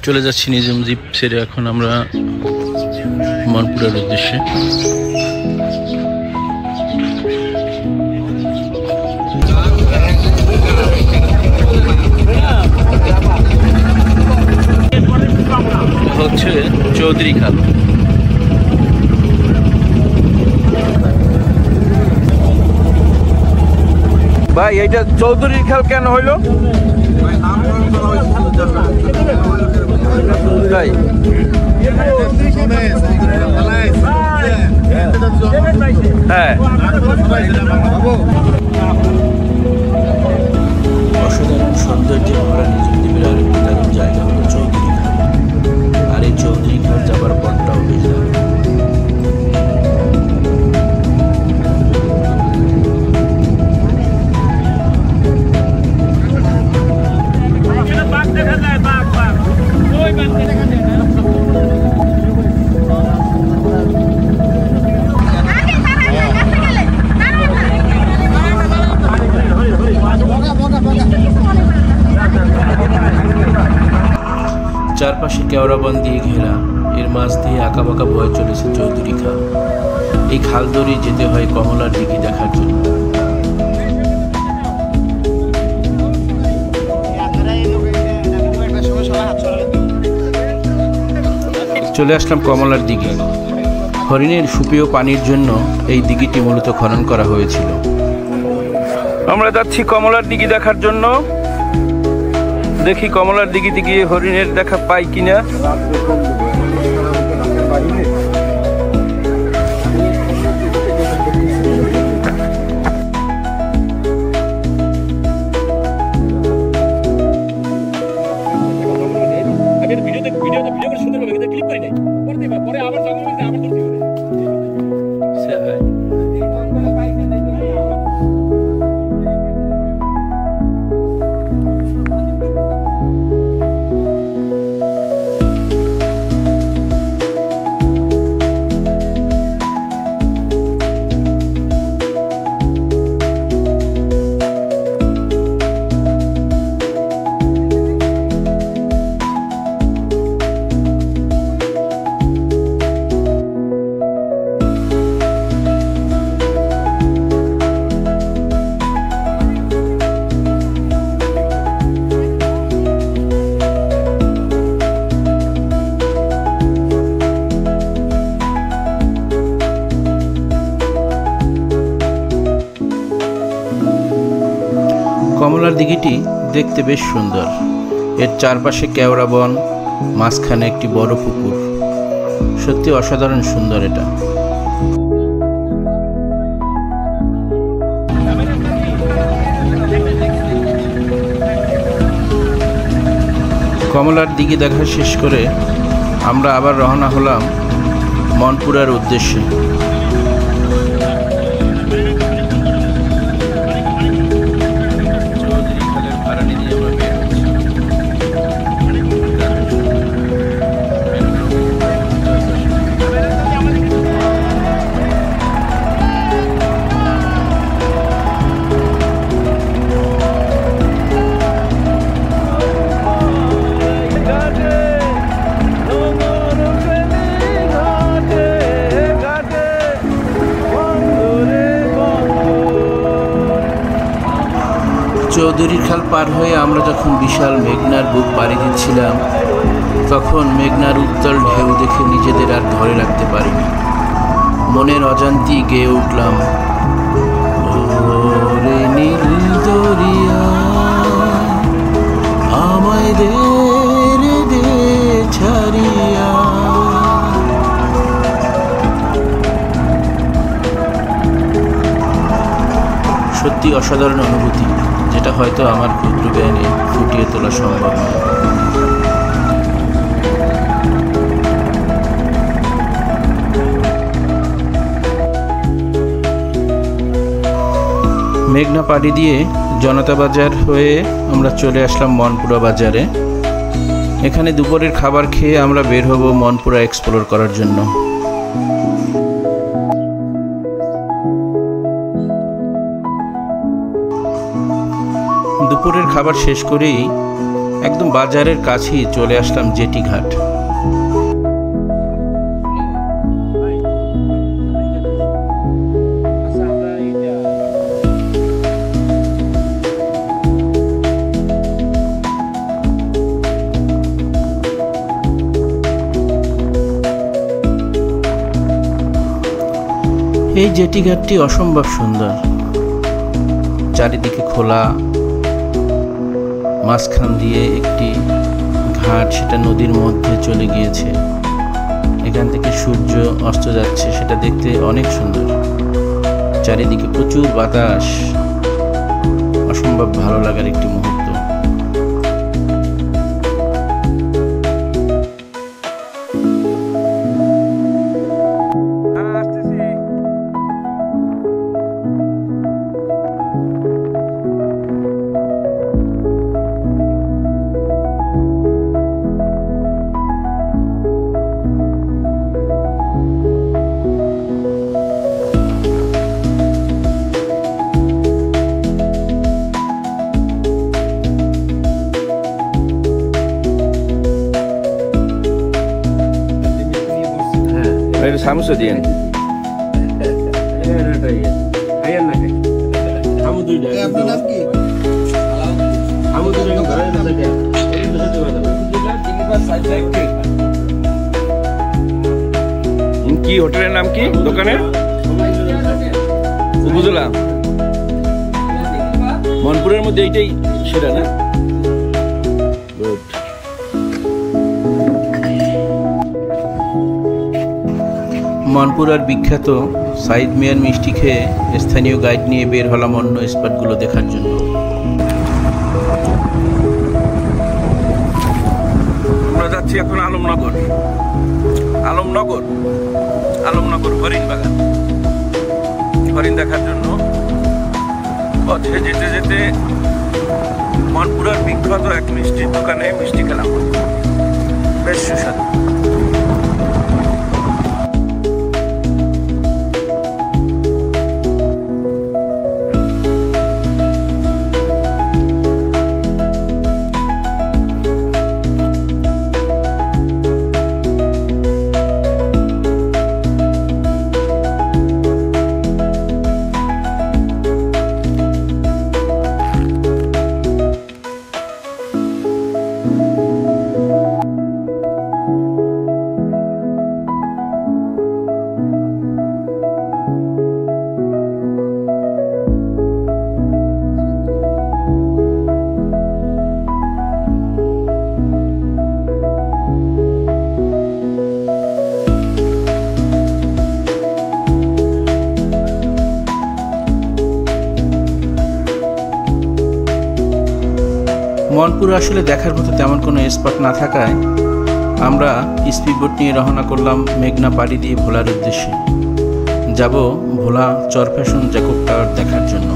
চলে যাচ্ছি নিজাম দ্বীপ ছেড়ে এখন আমরা মনপুরের উদ্দেশ্যে। হচ্ছে চৌধুরী খাল। ভাই এইটা চৌধুরী খাল কেন হইলো? তাই হ্যাঁ, অসাধারণ সৌন্দর্যে ভরা নিজাম দ্বীপের আরেকটি দারুণ জায়গা হলো চৌধুরী খাল। আর এই চৌধুরী খাল যাবার পথটাও বেশ দারুণ। চারপাশে কেওড়াবন দিয়ে ঘেরা, এর মাঝ দিয়ে আঁকাবাঁকা বয়ে চলেছে চৌধুরী খাল। এই খাল ধরেই যেতে হয় কমলার দিঘি দেখার জন্য। চলে আসলাম কমলার দিঘি। হরিণের সুপেয় পানির জন্য এই দিঘিটি মূলত খনন করা হয়েছিল। আমরা যাচ্ছি কমলার দিঘি দেখার জন্য। দেখি কমলার দিঘিতে গিয়ে হরিণের দেখা পাই কিনা। কমলার দিঘিটি দেখতে বেশ সুন্দর। এর চারপাশে কেওড়া বন, মাঝখানে একটি বড় পুকুর। সত্যি অসাধারণ সুন্দর এটা। কমলার দিঘি দেখা শেষ করে আমরা আবার রওনা হলাম মনপুরের উদ্দেশ্যে। চৌধুরী খাল পার হয়ে আমরা যখন বিশাল মেঘনার বুক পাড়ি দিচ্ছিলাম, তখন মেঘনার উত্তাল ঢেউ দেখে নিজেদের আর ধরে রাখতে পারিনি। মনের অজান্তেই গেয়ে উঠলাম, ওরে নীল দরিয়া সত্যি অসাধারণ অনুভূতি, যেটা হয়তো আমার ক্ষুদ্র জ্ঞানে ফুটিয়ে তোলা সম্ভব নয়। মেঘনা পাড়ি দিয়ে জনতা বাজার হয়ে আমরা চলে আসলাম মনপুরা বাজারে। এখানে দুপুরের খাবার খেয়ে আমরা বের হব মনপুরা এক্সপ্লোর করার জন্য। দুপুরের খাবার শেষ করেই একদম বাজারের কাছেই চলে আসলাম জেটি ঘাট। এই জেটি ঘাটটি অসম্ভব সুন্দর, চারিদিকে খোলা, মাঝখান দিয়ে একটি ঘাট, সেটা নদীর মধ্যে চলে গিয়েছে। এখান থেকে সূর্য অস্ত যাচ্ছে, সেটা দেখতে অনেক সুন্দর। চারিদিকে প্রচুর বাতাস, অসম্ভব ভালো লাগার একটি মুহূর্ত। শামসুদ্দিন কি হোটেলের নাম কি দোকানের? উপজেলা মনপুরের মধ্যে এইটাই সেটা না? মনপুরার বিখ্যাত সাইদ মিয়ার মিষ্টি খেয়ে স্থানীয় গাইড নিয়ে বের হলাম অন্য স্পটগুলো দেখার জন্য। আমরা যাচ্ছি এখন আলমনগর হরিণ বাগান, হরিণ দেখার জন্য। পথে যেতে যেতে মনপুরার বিখ্যাত এক মিষ্টির দোকানে মিষ্টি খেলাম, বেশ সুস্বাদু। মনপুর আসলে দেখার মতো তেমন কোনো স্পট না থাকায় আমরা স্পিডবোট নিয়ে রওনা করলাম মেঘনা পাড়ি দিয়ে ভোলার উদ্দেশ্যে। যাব ভোলা চরফ্যাশন জ্যাকব টাওয়ার দেখার জন্য।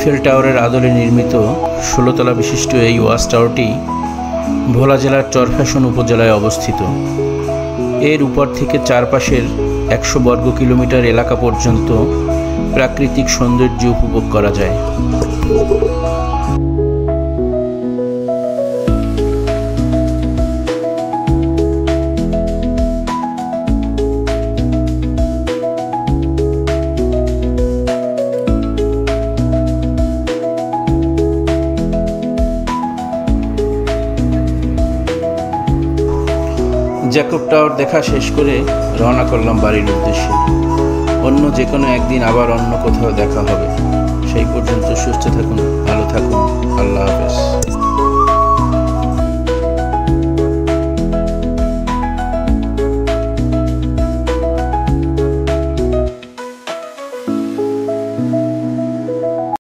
ইফেল টাওয়ারের আদলে নির্মিত 16 তলা বিশিষ্ট এই ওয়াচ টাওয়ারটি ভোলা জেলার চরফ্যাশন উপজেলায় অবস্থিত। এর উপর থেকে চারপাশের 100 বর্গ কিলোমিটার এলাকা পর্যন্ত প্রাকৃতিক সৌন্দর্য উপভোগ করা যায়। জ্যাকব টাওয়ার দেখা শেষ করে রওনা করলাম বাড়ির উদ্দেশ্যে। অন্য যে কোনো একদিন আবার অন্য কোথাও দেখা হবে। সেই পর্যন্ত সুস্থ থাকুন, ভালো থাকুন।